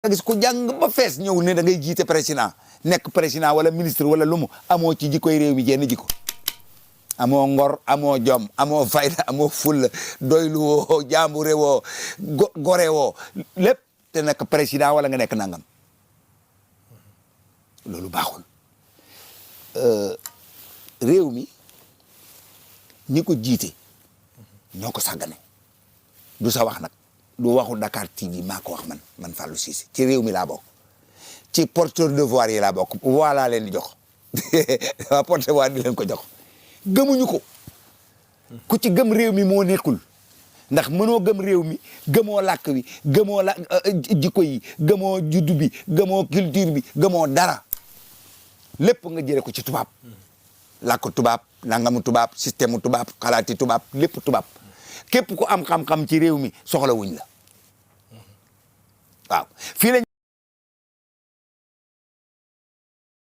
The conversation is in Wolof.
nga gis ku jàng ba fees ñëw ne da ngay jiite président nekk président wala ministre wala lu mu amoo ci jikkoy réew mi jenn jikko amoo ngor amoo jom amoo fayda amoo fulla doylu woo jàmbure woo gore woo lépp te nekk président wala nga nekk nangam loolu baaxul réew mi ñi ko jiite ñoo ko sàggane du sa wax nag du waxu Dakar TV maa ko wax man Fallou Cissé ci réew mi laa bokk ci porteur de voix yi laa bokk voix laa leen di jox waa porte voix di leen ko jox gëmuñu ko ku ci gëm réew mi moo nekkul ndax mënoo gëm réew mi gëmoo làkk wi gëmoo jikko yi gëmoo juddu bi gëmoo culture bi gëmoo dara lépp nga jëre ko ci tubaab làkk tubaab nangamu tubaab système mu tubaab xalaati tubaab lépp tubaab képp ku am xam-xam ci réew mi soxla wuñ la waaw fii lañ